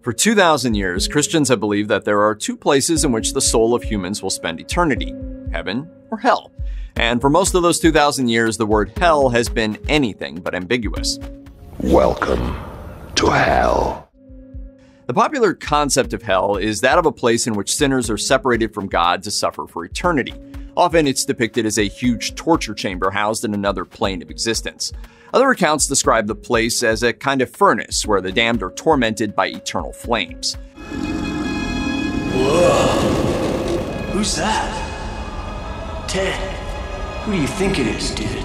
For 2,000 years, Christians have believed that there are two places in which the soul of humans will spend eternity: heaven or hell. And for most of those 2,000 years, the word hell has been anything but ambiguous. Welcome to hell. The popular concept of hell is that of a place in which sinners are separated from God to suffer for eternity. Often it's depicted as a huge torture chamber housed in another plane of existence. Other accounts describe the place as a kind of furnace where the damned are tormented by eternal flames. Whoa! Who's that? Ted, who do you think it is, dude?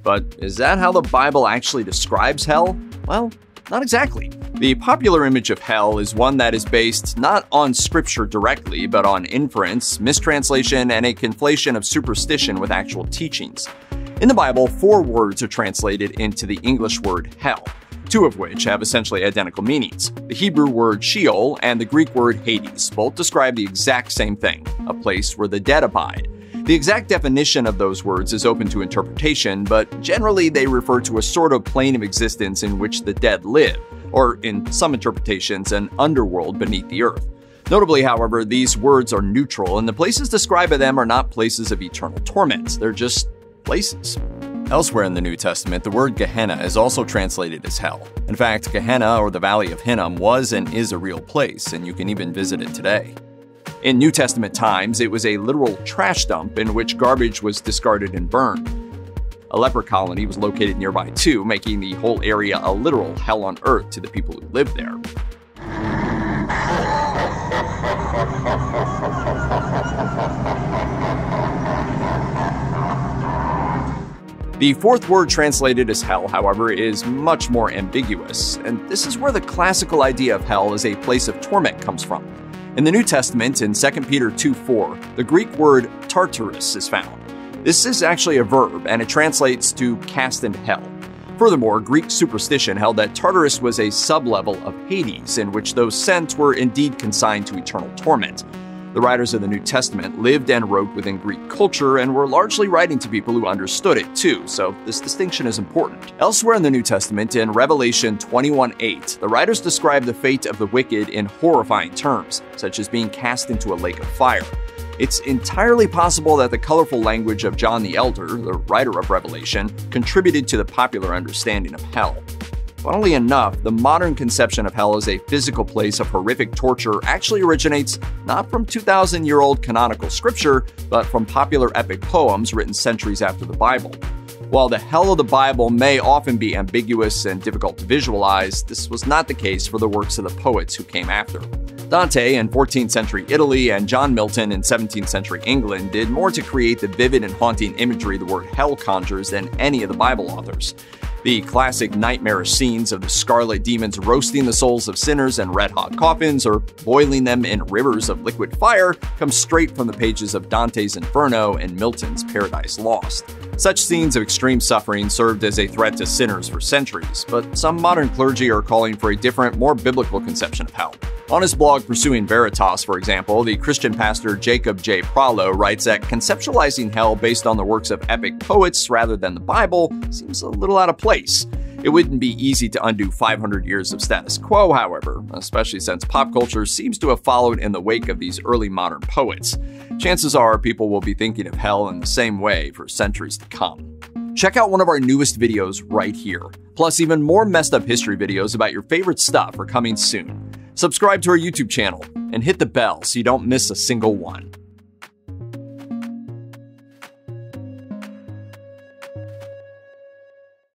But is that how the Bible actually describes hell? Well, not exactly. The popular image of hell is one that is based not on scripture directly, but on inference, mistranslation, and a conflation of superstition with actual teachings. In the Bible, 4 words are translated into the English word hell, 2 of which have essentially identical meanings. The Hebrew word Sheol and the Greek word Hades both describe the exact same thing, a place where the dead abide. The exact definition of those words is open to interpretation, but generally they refer to a sort of plane of existence in which the dead live, or in some interpretations, an underworld beneath the earth. Notably, however, these words are neutral, and the places described by them are not places of eternal torment. They're just places. Elsewhere in the New Testament, the word Gehenna is also translated as hell. In fact, Gehenna, or the Valley of Hinnom, was and is a real place, and you can even visit it today. In New Testament times, it was a literal trash dump in which garbage was discarded and burned. A leper colony was located nearby too, making the whole area a literal hell on earth to the people who lived there. The 4th word translated as hell, however, is much more ambiguous, and this is where the classical idea of hell as a place of torment comes from. In the New Testament, in 2 Peter 2:4, the Greek word Tartarus is found. This is actually a verb, and it translates to cast into hell. Furthermore, Greek superstition held that Tartarus was a sublevel of Hades, in which those sent were indeed consigned to eternal torment. The writers of the New Testament lived and wrote within Greek culture and were largely writing to people who understood it too, so this distinction is important. Elsewhere in the New Testament, in Revelation 21:8, the writers describe the fate of the wicked in horrifying terms, such as being cast into a lake of fire. It's entirely possible that the colorful language of John the Elder, the writer of Revelation, contributed to the popular understanding of hell. Funnily enough, the modern conception of hell as a physical place of horrific torture actually originates not from 2,000-year-old canonical scripture, but from popular epic poems written centuries after the Bible. While the hell of the Bible may often be ambiguous and difficult to visualize, this was not the case for the works of the poets who came after. Dante in 14th century Italy and John Milton in 17th century England did more to create the vivid and haunting imagery the word hell conjures than any of the Bible authors. The classic nightmarish scenes of the scarlet demons roasting the souls of sinners in red-hot coffins or boiling them in rivers of liquid fire come straight from the pages of Dante's Inferno and Milton's Paradise Lost. Such scenes of extreme suffering served as a threat to sinners for centuries, but some modern clergy are calling for a different, more biblical conception of hell. On his blog Pursuing Veritas, for example, the Christian pastor Jacob J. Prallo writes that conceptualizing hell based on the works of epic poets rather than the Bible seems a little out of place. It wouldn't be easy to undo 500 years of status quo, however, especially since pop culture seems to have followed in the wake of these early modern poets. Chances are people will be thinking of hell in the same way for centuries to come. Check out one of our newest videos right here. Plus, even more messed up history videos about your favorite stuff are coming soon. Subscribe to our YouTube channel and hit the bell so you don't miss a single one.